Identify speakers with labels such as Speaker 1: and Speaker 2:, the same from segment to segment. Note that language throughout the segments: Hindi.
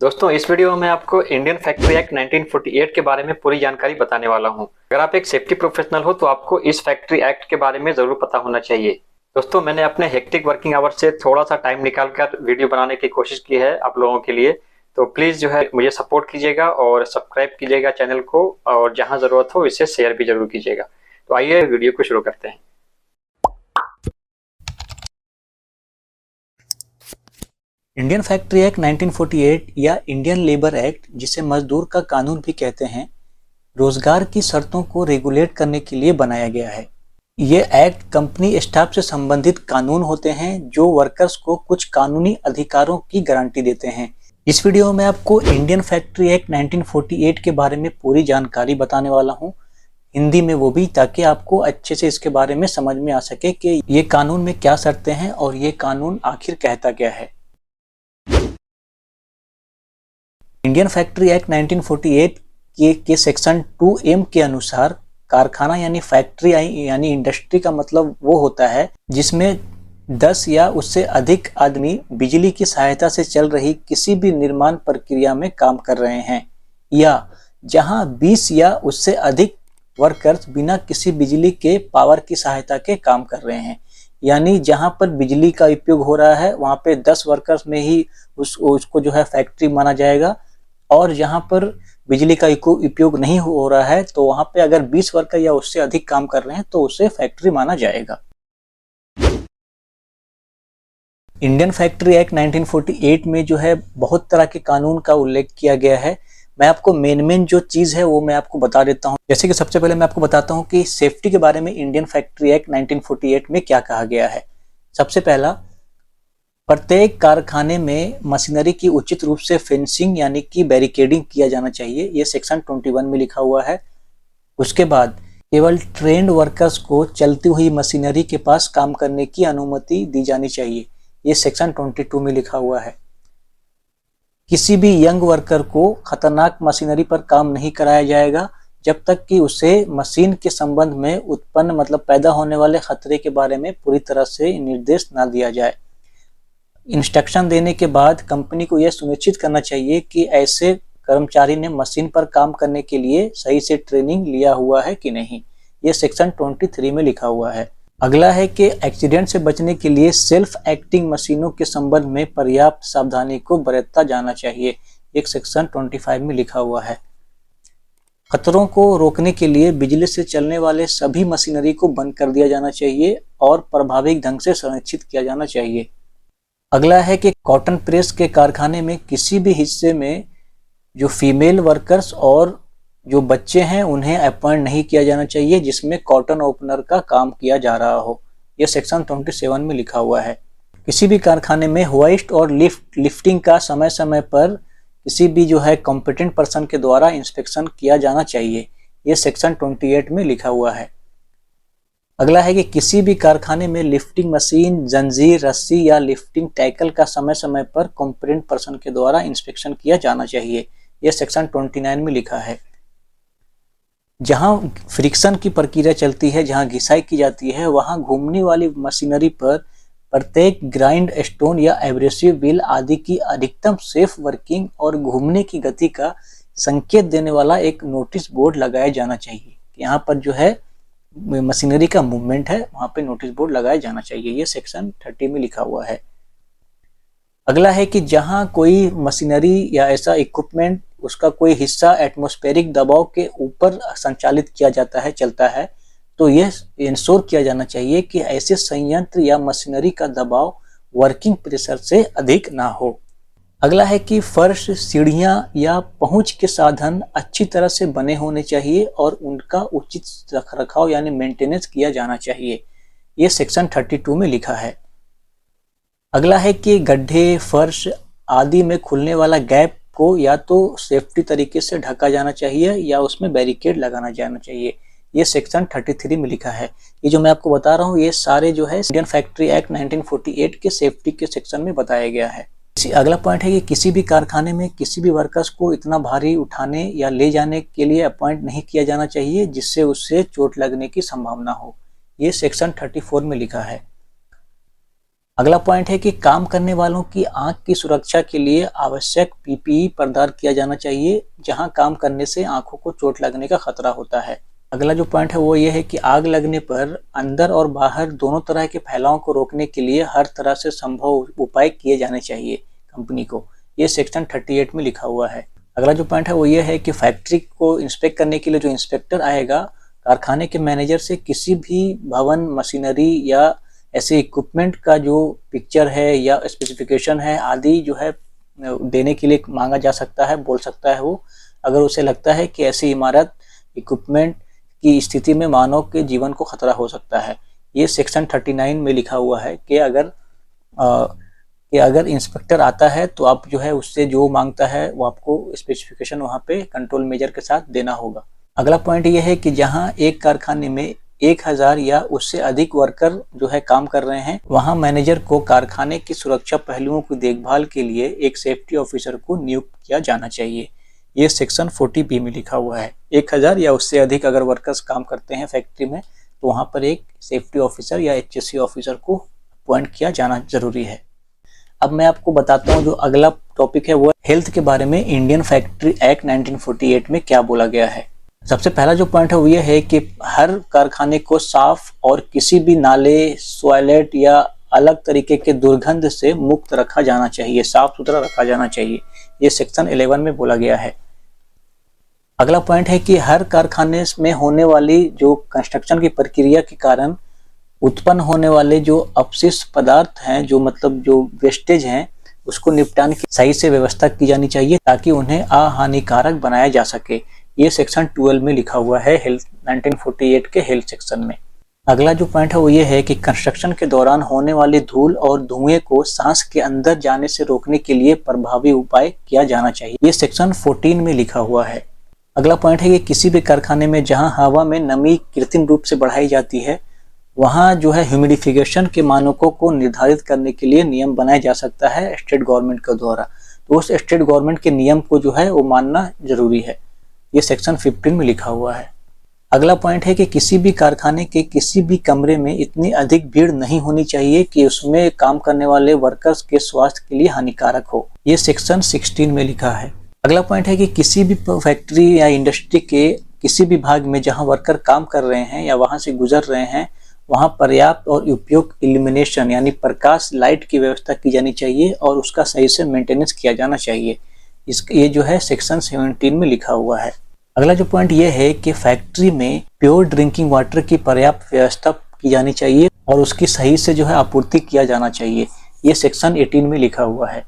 Speaker 1: दोस्तों इस वीडियो में मैं आपको इंडियन फैक्ट्री एक्ट 1948 के बारे में पूरी जानकारी बताने वाला हूं। अगर आप एक सेफ्टी प्रोफेशनल हो तो आपको इस फैक्ट्री एक्ट के बारे में जरूर पता होना चाहिए। दोस्तों मैंने अपने हेक्टिक वर्किंग आवर से थोड़ा सा टाइम निकालकर वीडियो बनाने की कोशिश की है आप लोगों के लिए, तो प्लीज जो है मुझे सपोर्ट कीजिएगा और सब्सक्राइब कीजिएगा चैनल को, और जहां जरूरत हो इसे शेयर भी जरूर कीजिएगा। तो आइए वीडियो को शुरू करते हैं।
Speaker 2: इंडियन फैक्ट्री एक्ट 1948 या इंडियन लेबर एक्ट, जिसे मजदूर का कानून भी कहते हैं, रोजगार की शर्तों को रेगुलेट करने के लिए बनाया गया है। ये एक्ट कंपनी स्टाफ से संबंधित कानून होते हैं जो वर्कर्स को कुछ कानूनी अधिकारों की गारंटी देते हैं। इस वीडियो में आपको इंडियन फैक्ट्री एक्ट 1948 के बारे में पूरी जानकारी बताने वाला हूँ, हिंदी में वो भी, ताकि आपको अच्छे से इसके बारे में समझ में आ सके कि ये कानून में क्या शर्तें हैं और ये कानून आखिर कहता क्या है। इंडियन फैक्ट्री एक्ट 1948 के सेक्शन 2M के अनुसार कारखाना यानी फैक्ट्री यानी इंडस्ट्री का मतलब वो होता है जिसमें 10 या उससे अधिक आदमी बिजली की सहायता से चल रही किसी भी निर्माण प्रक्रिया में काम कर रहे हैं, या जहां 20 या उससे अधिक वर्कर्स बिना किसी बिजली के पावर की सहायता के काम कर रहे हैं। यानी जहां पर बिजली का उपयोग हो रहा है वहां पे 10 वर्कर्स में ही उसको जो है फैक्ट्री माना जाएगा, और जहां पर बिजली का उपयोग नहीं हो रहा है तो वहां पे अगर 20 वर्कर या उससे अधिक काम कर रहे हैं तो उसे फैक्ट्री माना जाएगा। इंडियन फैक्ट्री एक्ट 1948 में जो है बहुत तरह के कानून का उल्लेख किया गया है। मैं आपको मेन जो चीज है वो मैं आपको बता देता हूँ। जैसे कि सबसे पहले मैं आपको बताता हूँ कि सेफ्टी के बारे में इंडियन फैक्ट्री एक्ट 1948 में क्या कहा गया है। सबसे पहला, प्रत्येक कारखाने में मशीनरी की उचित रूप से फेंसिंग यानी कि बैरिकेडिंग किया जाना चाहिए, ये सेक्शन 21 में लिखा हुआ है। उसके बाद केवल ट्रेंड वर्कर्स को चलती हुई मशीनरी के पास काम करने की अनुमति दी जानी चाहिए, ये सेक्शन 22 में लिखा हुआ है। किसी भी यंग वर्कर को खतरनाक मशीनरी पर काम नहीं कराया जाएगा जब तक कि उसे मशीन के संबंध में उत्पन्न मतलब पैदा होने वाले खतरे के बारे में पूरी तरह से निर्देश ना दिया जाए। इंस्ट्रक्शन देने के बाद कंपनी को यह सुनिश्चित करना चाहिए कि ऐसे कर्मचारी ने मशीन पर काम करने के लिए सही से ट्रेनिंग लिया हुआ है कि नहीं, यह सेक्शन 23 में लिखा हुआ है। अगला है कि एक्सीडेंट से बचने के लिए सेल्फ एक्टिंग मशीनों के संबंध में पर्याप्त सावधानी को बरता जाना चाहिए, एक सेक्शन 25 में लिखा हुआ है। खतरों को रोकने के लिए बिजली से चलने वाले सभी मशीनरी को बंद कर दिया जाना चाहिए और प्रभावी ढंग से संरक्षित किया जाना चाहिए। अगला है कि कॉटन प्रेस के कारखाने में किसी भी हिस्से में जो फीमेल वर्कर्स और जो बच्चे हैं उन्हें अपॉइंट नहीं किया जाना चाहिए जिसमें कॉटन ओपनर का काम किया जा रहा हो, यह सेक्शन 27 में लिखा हुआ है। किसी भी कारखाने में होइस्ट और लिफ्टिंग का समय समय पर किसी भी जो है कॉम्पिटेंट पर्सन के द्वारा इंस्पेक्शन किया जाना चाहिए, यह सेक्शन 28 में लिखा हुआ है। अगला है कि किसी भी कारखाने में लिफ्टिंग मशीन, जंजीर, रस्सी या लिफ्टिंग टैकल का समय समय पर कॉम्पिटेंट पर्सन के द्वारा इंस्पेक्शन किया जाना चाहिए, यह सेक्शन 29 में लिखा है। जहां फ्रिक्शन की प्रक्रिया चलती है, जहां घिसाई की जाती है, वहां घूमने वाली मशीनरी पर प्रत्येक ग्राइंड स्टोन या एब्रेसिव व्हील आदि की अधिकतम सेफ वर्किंग और घूमने की गति का संकेत देने वाला एक नोटिस बोर्ड लगाया जाना चाहिए। यहाँ पर जो है मशीनरी का मूवमेंट है, वहां पे नोटिस बोर्ड लगाया जाना चाहिए, ये सेक्शन 30 में लिखा हुआ है। अगला है कि जहां कोई मशीनरी या ऐसा इक्विपमेंट उसका कोई हिस्सा एटमॉस्फेरिक दबाव के ऊपर संचालित किया जाता है, चलता है, तो यह इंश्योर किया जाना चाहिए कि ऐसे संयंत्र या मशीनरी का दबाव वर्किंग प्रेशर से अधिक ना हो। अगला है कि फर्श, सीढ़ियां या पहुंच के साधन अच्छी तरह से बने होने चाहिए और उनका उचित रखरखाव यानी मेंटेनेंस किया जाना चाहिए, ये सेक्शन 32 में लिखा है। अगला है कि गड्ढे, फर्श आदि में खुलने वाला गैप को या तो सेफ्टी तरीके से ढका जाना चाहिए या उसमें बैरिकेड लगाना जाना चाहिए, ये सेक्शन 33 में लिखा है। ये जो मैं आपको बता रहा हूँ ये सारे जो है इंडियन फैक्ट्री एक्ट 1948 के सेफ्टी के सेक्शन में बताया गया है। अगला पॉइंट है कि किसी भी कारखाने में किसी भी वर्कर्स को इतना भारी उठाने या ले जाने के लिए अपॉइंट नहीं किया जाना चाहिए जिससे उससे चोट लगने की संभावना हो, ये सेक्शन 34 में लिखा है। अगला पॉइंट है कि काम करने वालों की आंख की सुरक्षा के लिए आवश्यक पीपीई प्रदान किया जाना चाहिए, जहां काम करने से आंखों को चोट लगने का खतरा होता है। अगला जो पॉइंट है वो ये है कि आग लगने पर अंदर और बाहर दोनों तरह के फैलाव को रोकने के लिए हर तरह से संभव उपाय किए जाने चाहिए कंपनी को। ये सेक्शन 38 में लिखा हुआ है। अगला जो पॉइंट है वो ये है कि फैक्ट्री को इंस्पेक्ट करने के लिए जो इंस्पेक्टर आएगा, कारखाने के मैनेजर से किसी भी भवन, मशीनरी या ऐसे इक्विपमेंट का जो पिक्चर है या स्पेसिफिकेशन है आदि जो है देने के लिए मांगा जा सकता है, बोल सकता है वो, अगर उसे लगता है कि ऐसी इमारत, इक्विपमेंट की स्थिति में मानव के जीवन को खतरा हो सकता है। ये सेक्शन 39 में लिखा हुआ है कि अगर इंस्पेक्टर आता है तो आप जो है उससे जो मांगता है वो आपको स्पेसिफिकेशन वहाँ पे कंट्रोल मेजर के साथ देना होगा। अगला पॉइंट ये है कि जहाँ एक कारखाने में 1000 या उससे अधिक वर्कर जो है काम कर रहे हैं, वहाँ मैनेजर को कारखाने की सुरक्षा पहलुओं की देखभाल के लिए एक सेफ्टी ऑफिसर को नियुक्त किया जाना चाहिए। ये सेक्शन 40B में लिखा हुआ है। 1000 या उससे अधिक अगर वर्कर्स काम करते हैं फैक्ट्री में तो वहाँ पर एक सेफ्टी ऑफिसर या HSE ऑफिसर को अपॉइंट किया जाना जरूरी है। अब मैं आपको बताता हूँ जो अगला टॉपिक है वो हेल्थ के बारे में इंडियन फैक्ट्री एक्ट 1948 में क्या बोला गया है। सबसे पहला जो पॉइंट है वो ये है कि हर कारखाने को साफ और किसी भी नाले, टॉयलेट या अलग तरीके के दुर्गंध से मुक्त रखा जाना चाहिए, साफ सुथरा रखा जाना चाहिए। ये सेक्शन 11 में बोला गया है। अगला पॉइंट है कि हर कारखाने में होने वाली जो कंस्ट्रक्शन की प्रक्रिया के कारण उत्पन्न होने वाले जो अपशिष्ट पदार्थ हैं, जो मतलब जो वेस्टेज हैं, उसको निपटाने की सही से व्यवस्था की जानी चाहिए ताकि उन्हें अहानिकारक बनाया जा सके। ये सेक्शन 12 में लिखा हुआ है हेल्थ 1948 के हेल्थ सेक्शन में। अगला जो पॉइंट है वो ये है कि कंस्ट्रक्शन के दौरान होने वाली धूल और धुएं को सांस के अंदर जाने से रोकने के लिए प्रभावी उपाय किया जाना चाहिए। ये सेक्शन 14 में लिखा हुआ है। अगला पॉइंट है कि किसी भी कारखाने में जहां हवा में नमी कृत्रिम रूप से बढ़ाई जाती है, वहां जो है ह्यूमिडिफिकेशन के मानकों को निर्धारित करने के लिए नियम बनाया जा सकता है स्टेट गवर्नमेंट के द्वारा। तो उस स्टेट गवर्नमेंट के नियम को जो है वो मानना जरूरी है। ये सेक्शन 15 में लिखा हुआ है। अगला पॉइंट है कि किसी भी कारखाने के किसी भी कमरे में इतनी अधिक भीड़ नहीं होनी चाहिए कि उसमें काम करने वाले वर्कर्स के स्वास्थ्य के लिए हानिकारक हो। ये सेक्शन 16 में लिखा है। अगला पॉइंट है कि किसी भी फैक्ट्री या इंडस्ट्री के किसी भी भाग में जहां वर्कर काम कर रहे हैं या वहां से गुजर रहे हैं, वहां पर्याप्त और उपयुक्त इल्यूमिनेशन यानी प्रकाश, लाइट की व्यवस्था की जानी चाहिए और उसका सही से मेंटेनेंस किया जाना चाहिए। ये जो है सेक्शन 17 में लिखा हुआ है। अगला जो पॉइंट ये है कि फैक्ट्री में प्योर ड्रिंकिंग वाटर की पर्याप्त व्यवस्था की जानी चाहिए और उसकी सही से जो है आपूर्ति किया जाना चाहिए। ये सेक्शन 18 में लिखा हुआ है।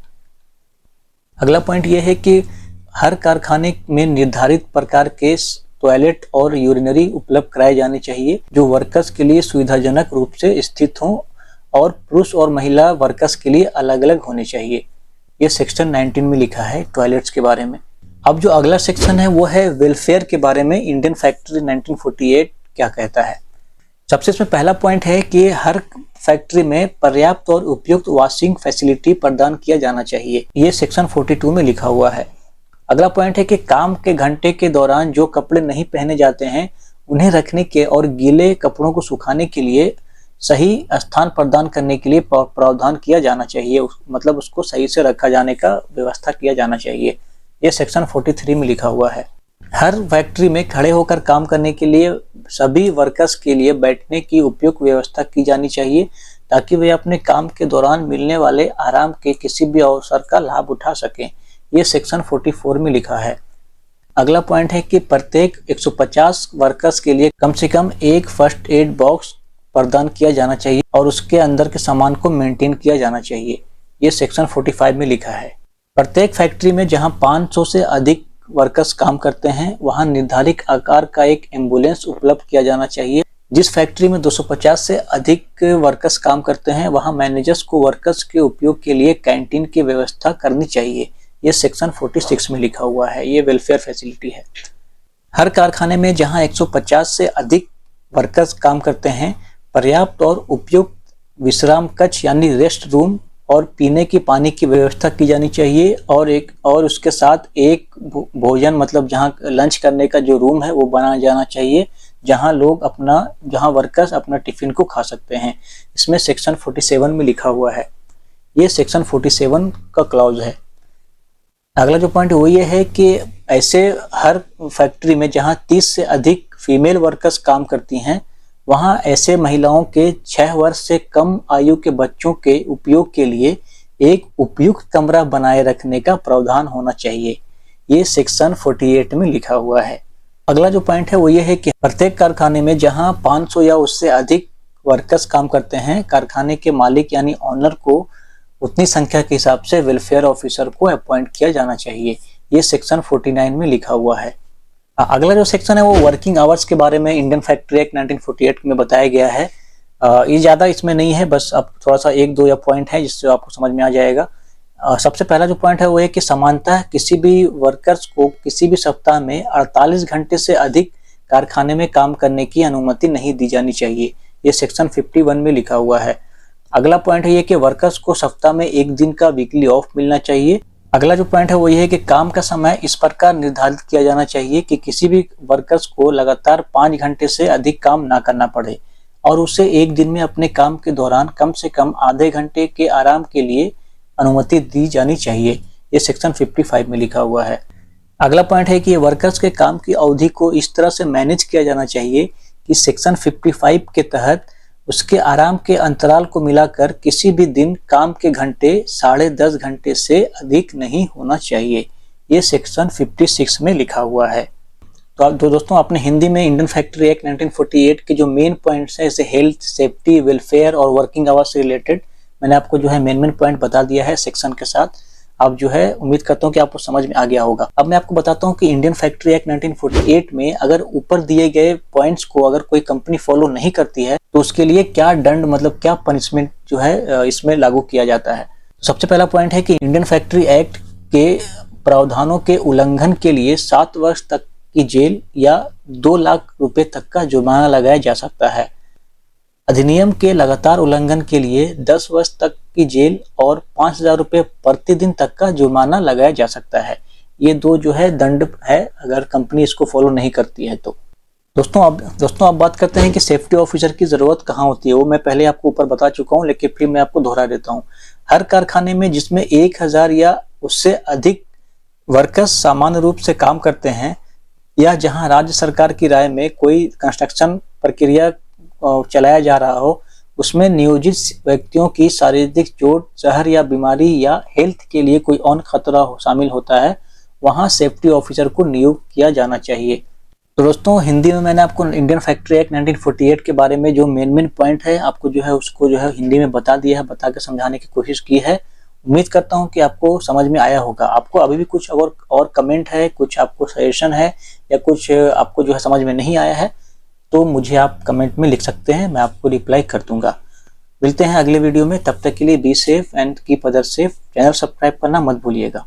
Speaker 2: अगला पॉइंट ये है कि हर कारखाने में निर्धारित प्रकार के टॉयलेट और यूरिनरी उपलब्ध कराए जाने चाहिए जो वर्कर्स के लिए सुविधाजनक रूप से स्थित हों और पुरुष और महिला वर्कर्स के लिए अलग अलग होने चाहिए। ये सेक्शन 19 में लिखा है टॉयलेट्स के बारे में। अब जो अगला सेक्शन है वो है वेलफेयर के बारे में इंडियन फैक्ट्री 1948 क्या कहता है। सबसे इसमें पहला पॉइंट है कि हर फैक्ट्री में पर्याप्त और उपयुक्त वॉशिंग फैसिलिटी प्रदान किया जाना चाहिए। ये सेक्शन 42 में लिखा हुआ है। अगला पॉइंट है कि काम के घंटे के दौरान जो कपड़े नहीं पहने जाते हैं उन्हें रखने के और गीले कपड़ों को सुखाने के लिए सही स्थान प्रदान करने के लिए प्रावधान किया जाना चाहिए, मतलब उसको सही से रखा जाने का व्यवस्था किया जाना चाहिए। ये सेक्शन 43 में लिखा हुआ है। हर फैक्ट्री में खड़े होकर काम करने के लिए सभी वर्कर्स के लिए बैठने की उपयुक्त व्यवस्था की जानी चाहिए ताकि वे अपने काम के दौरान मिलने वाले आराम के किसी भी अवसर का लाभ उठा सकें। ये सेक्शन 44 में लिखा है। अगला पॉइंट है कि प्रत्येक 150 वर्कर्स के लिए कम से कम एक फर्स्ट एड बॉक्स प्रदान किया जाना चाहिए और उसके अंदर के सामान को मेंटेन किया जाना चाहिए। ये सेक्शन 45 में लिखा है। प्रत्येक फैक्ट्री में जहां 500 से अधिक वर्कर्स काम करते हैं वहां निर्धारित आकार का एक एम्बुलेंस उपलब्ध किया जाना चाहिए। जिस फैक्ट्री में 250 से अधिक वर्कर्स काम करते हैं वहां मैनेजर्स को वर्कर्स के उपयोग के लिए कैंटीन की व्यवस्था करनी चाहिए। ये सेक्शन 46 में लिखा हुआ है। ये वेलफेयर फैसिलिटी है। हर कारखाने में जहां 150 से अधिक वर्कर्स काम करते हैं पर्याप्त और उपयुक्त विश्राम कक्ष यानी रेस्ट रूम और पीने की पानी की व्यवस्था की जानी चाहिए और उसके साथ एक भोजन मतलब जहां लंच करने का जो रूम है वो बनाया जाना चाहिए जहां वर्कर्स अपना टिफिन को खा सकते हैं। इसमें सेक्शन 47 में लिखा हुआ है, ये सेक्शन 47 का क्लॉज है। अगला जो पॉइंट वो ये है कि ऐसे हर फैक्ट्री में जहां 30 से अधिक फीमेल वर्कर्स काम करती हैं, वहां ऐसे महिलाओं के 6 वर्ष से कम आयु के बच्चों के उपयोग के लिए एक उपयुक्त कमरा बनाए रखने का प्रावधान होना चाहिए। ये सेक्शन 48 में लिखा हुआ है। अगला जो पॉइंट है वो ये है कि प्रत्येक कारखाने में जहां 500 या उससे अधिक वर्कर्स काम करते हैं, कारखाने के मालिक यानी ऑनर को उतनी संख्या के हिसाब से वेलफेयर ऑफिसर को अपॉइंट किया जाना चाहिए। ये सेक्शन 49 में लिखा हुआ है। अगला जो सेक्शन है वो वर्किंग आवर्स के बारे में इंडियन फैक्ट्री एक्ट 1948 में बताया गया है। ये ज़्यादा इसमें नहीं है, बस अब थोड़ा सा एक दो या पॉइंट है जिससे आपको समझ में आ जाएगा। सबसे पहला जो पॉइंट है वो है कि समानतः किसी भी वर्कर्स को किसी भी सप्ताह में 48 घंटे से अधिक कारखाने में काम करने की अनुमति नहीं दी जानी चाहिए। ये सेक्शन 51 में लिखा हुआ है। अगला पॉइंट है ये कि वर्कर्स को सप्ताह में एक दिन का वीकली ऑफ मिलना चाहिए। अगला जो पॉइंट है वो ये है कि काम का समय इस प्रकार निर्धारित किया जाना चाहिए कि किसी भी वर्कर्स को लगातार 5 घंटे से अधिक काम ना करना पड़े और उसे एक दिन में अपने काम के दौरान कम से कम आधे घंटे के आराम के लिए अनुमति दी जानी चाहिए। ये सेक्शन 55 में लिखा हुआ है। अगला पॉइंट है कि वर्कर्स के काम की अवधि को इस तरह से मैनेज किया जाना चाहिए कि सेक्शन 55 के तहत उसके आराम के अंतराल को मिलाकर किसी भी दिन काम के घंटे 10.5 घंटे से अधिक नहीं होना चाहिए। ये सेक्शन 56 में लिखा हुआ है। तो आप दोस्तों आपने हिंदी में इंडियन फैक्ट्री एक्ट 1948 के जो मेन पॉइंट्स हैं, जैसे हेल्थ, सेफ्टी, वेलफेयर और वर्किंग आवर्स से रिलेटेड, मैंने आपको जो है मेन पॉइंट बता दिया है सेक्शन के साथ। आप जो है उम्मीद करता हूँ कि आपको समझ में आ गया होगा। अब मैं आपको बताता हूँ कि इंडियन फैक्ट्री एक्ट 1948 में अगर ऊपर दिए गए पॉइंट्स को अगर कोई कंपनी फॉलो नहीं करती है तो उसके लिए क्या दंड, मतलब क्या पनिशमेंट जो है इसमें लागू किया जाता है। सबसे पहला पॉइंट है कि इंडियन फैक्ट्री एक्ट के प्रावधानों के उल्लंघन के लिए 7 वर्ष तक की जेल या 2 लाख रुपए तक का जुर्माना लगाया जा सकता है। अधिनियम के लगातार उल्लंघन के लिए 10 वर्ष तक की जेल और 5,000 रुपए प्रतिदिन तक का जुर्माना लगाया जा सकता है। ये 2 जो है दंड है अगर कंपनी इसको फॉलो नहीं करती है तो। दोस्तों अब बात करते हैं कि सेफ्टी ऑफिसर की जरूरत कहाँ होती है। वो मैं पहले आपको ऊपर बता चुका हूँ, लेकिन फिर मैं आपको दोहरा देता हूँ। हर कारखाने में जिसमें 1000 या उससे अधिक वर्कर्स सामान्य रूप से काम करते हैं या जहां राज्य सरकार की राय में कोई कंस्ट्रक्शन प्रक्रिया चलाया जा रहा हो, उसमें नियोजित व्यक्तियों की शारीरिक चोट, जहर या बीमारी या हेल्थ के लिए कोई और खतरा शामिल होता है, वहां सेफ्टी ऑफिसर को नियुक्त किया जाना चाहिए। तो दोस्तों हिंदी में मैंने आपको इंडियन फैक्ट्री एक्ट 1948 के बारे में जो मेन पॉइंट है आपको जो है उसको जो है हिंदी में बता दिया है, बता के समझाने की कोशिश की है। उम्मीद करता हूं कि आपको समझ में आया होगा। आपको अभी भी कुछ और कमेंट है, कुछ आपको सजेशन है या कुछ आपको जो है समझ में नहीं आया है तो मुझे आप कमेंट में लिख सकते हैं, मैं आपको रिप्लाई कर दूंगा। मिलते हैं अगले वीडियो में, तब तक के लिए be safe and keep other safe. Channel subscribe करना मत भूलिएगा।